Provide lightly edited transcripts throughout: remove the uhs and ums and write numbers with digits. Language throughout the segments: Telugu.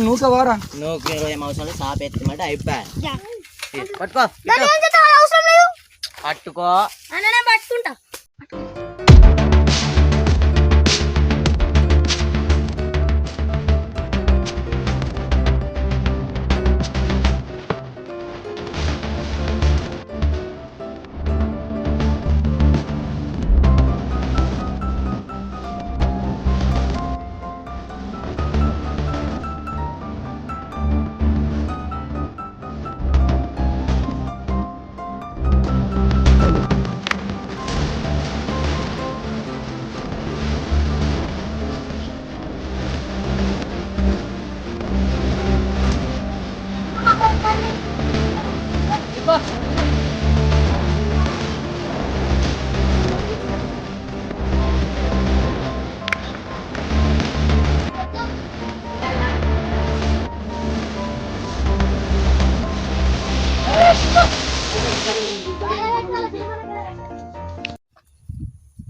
నూకవారా నూకి 20 అవసరం సాపెత్తమంటే అయిపోయా పట్టుకో పట్టుకో పట్టుకుంటా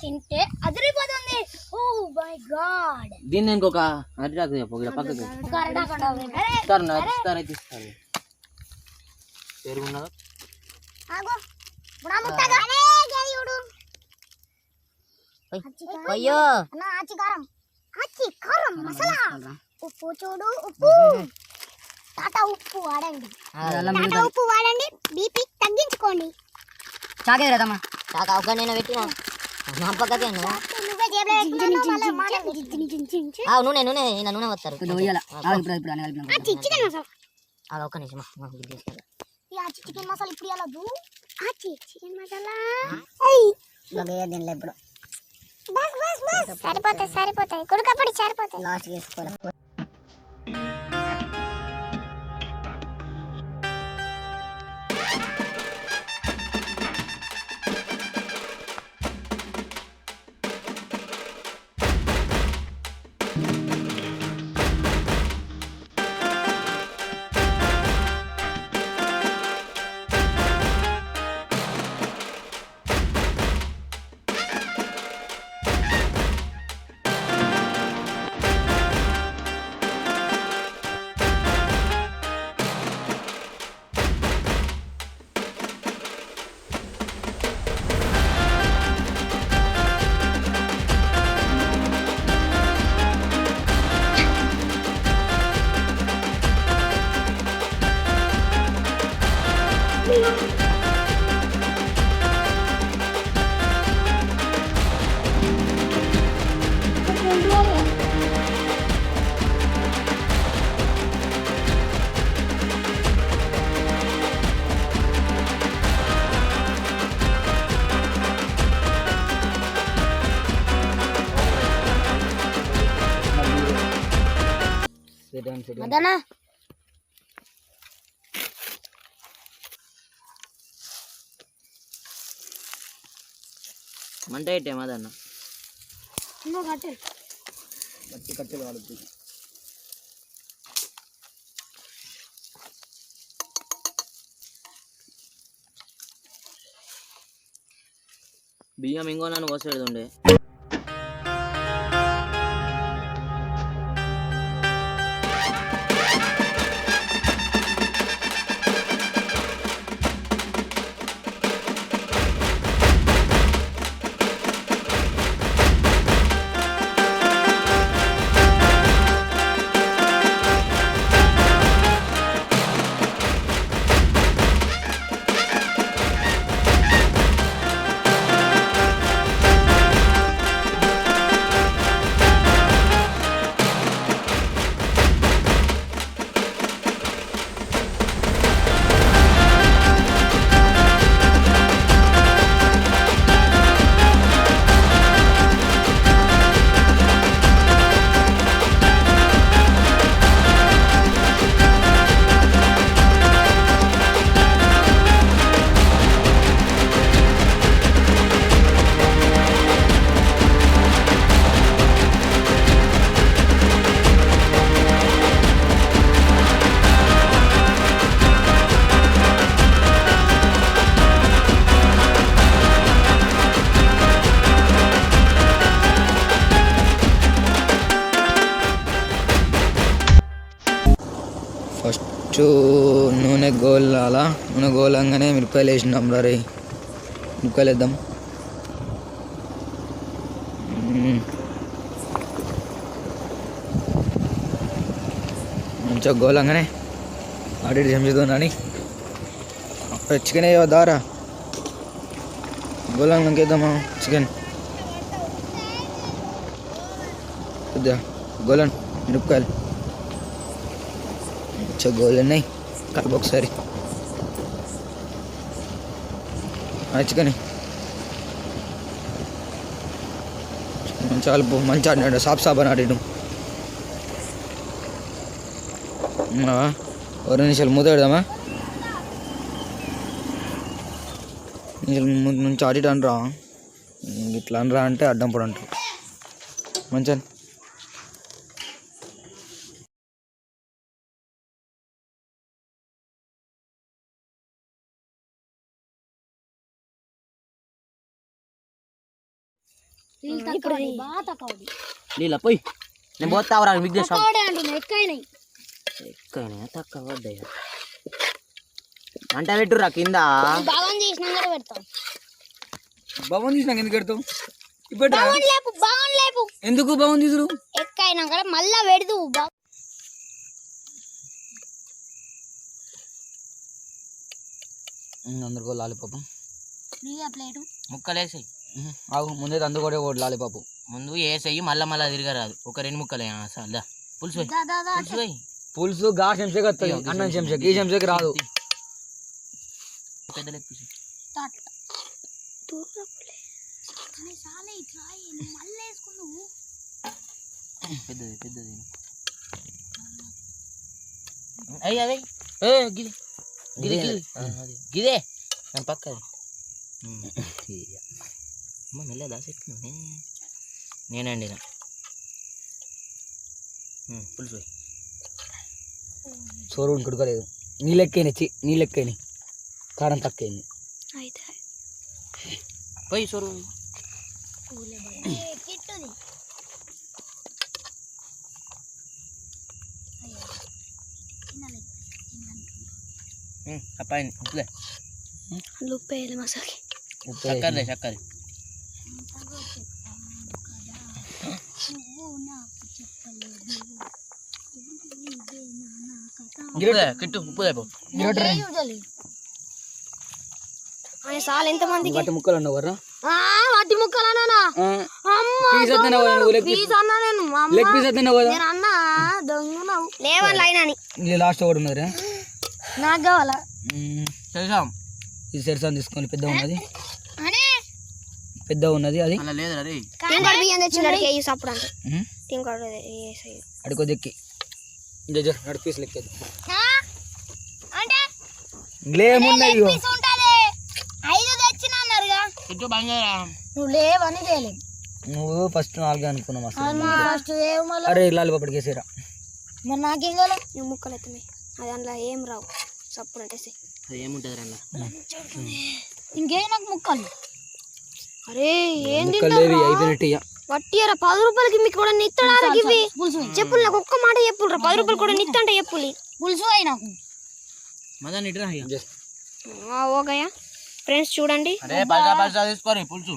తింటే అదిరిపోతుంది. Oh my God. దీన్ని ఇంకొక అరిటాకు చెప్పు పక్కకి ఇస్తారు పెరుగున్నదా అయ్యో ఉప్పు చూడు ఉప్పు టాటా ఉప్పు వాడండి టాటా ఉప్పు వాడండి బీపీ తగ్గించుకోండి చాకే కదమ్మా టాటా ఒక నేను పెట్టినా నా పక్కకే నూనె నూనె నా నూనె వస్తారు ఒక్క నిమిషం చికెన్ మసాలా ఇప్పుడు వెళ్ళదు చికెన్ మసాలా ఇప్పుడు సరిపోతాయి సరిపోతాయి కుడుకపడి సరిపోతాయి లాస్ట్ వేసుకోవాలి మదనా మంట పెట్టే మదన్న కట్టెలు వాడుతుంది బియ్యం ఇంకో నన్ను కోసేది ఉండే ఫస్ట్ నూనె గోలాలా, నూనె గోలంగానే మిరపకాయలు వేసినాం రే. మిరపకాయలు వేద్దాం. మంచిగా గోలంగానే అటు ఇటు చెంచుతుందని చికెన్ వేయద్దారా. గోలంగా వేద్దామా చికెన్ కొద్దిగా గోలం మిరపకాయలు మంచిగా గోలున్నాయి. కలుపు ఒకసారి చికెన్ మంచిగా కలుపు. మంచిగా ఆడినాడు సాప్ అని ఆడాడు. 2 నిమిషాలు మూత పెడదామా. నుంచి అటు ఇటు అనరా, ఇట్లా అనరా అంటే అడ్డం పొడి అంటారు. మంచిగా నీళ్ళ పోయి నేను పోతావరా విఘ్నేష్ ఎక్కడైనా తక్కువ పడ్డాయి. అంట పెట్టురా కింద. భవన్ తీసినాక ఎందుకు పెడతావు? ఎందుకు భవన్ తీసుడు ఎక్కైనా మళ్ళా పెడదు. అందరికో లాలిపాపం ప్లేటు ముక్కలు వేసాయి. ఆగు ముందే అందరు కూడా ఒకటి లాలిపాపు ముందు వేసేయి, మళ్ళా తిరగరాదు. ఒక 2 ముక్కలు అసలు పులుసు పులుసు పులుసు గా చెంచాకి వస్తుంది, అన్నం చెంచాకి. ఈ చెంచాకి రాదు. పెద్ద లెగ్ పీస్ పెద్దది పెద్దది అయ్యి అదే గిది గిది గిది గిదే దాని పక్కది. అమ్మ మెల్లదా చెట్లు నేనండి పులుసు సోరు ఉడకలేదు. నీళ్ళెక్కని కారం తక్కువైంది. పోయి సోరు అప్పాయి ఉప్పులే చక్కర్లే చక్కర కిట్టు ఉప్పు లేపు. వాటి ముక్కలు ఉండవు. వాటి ముక్కలు లాస్ట్ ఒకటి ఉన్నది. నాకు కావాలా ఇది సెరసాన్ తీసుకొని పెద్ద ఉన్నది అది అడుకోదెక్కి పీస్ లెక్కేది. నువ్వు ఫస్ట్ 4 అనుకున్నావు. అరే లాలిపాపడికి వేసేరా. మరి నాకేం కావాలి? ముక్కలు అవుతున్నాయి అది అందులో ఏం రావు సప్పుడు అంటే ఏముంటది రండి ఇంకేం నాకు ముక్కలు. అరే ఏంది వట్టియరా 10 రూపాయలకి మీకు కూడా నిత్తడా ఇవి చెప్పులు. నాకు ఒక్క మాట చెప్పులరా 10 రూపాయలు కూడా నిత్తంటే చెప్పులు పులుసు అయి నాకు ఓకేయా ఫ్రెండ్స్ చూడండి తీసుకోరు పులుసు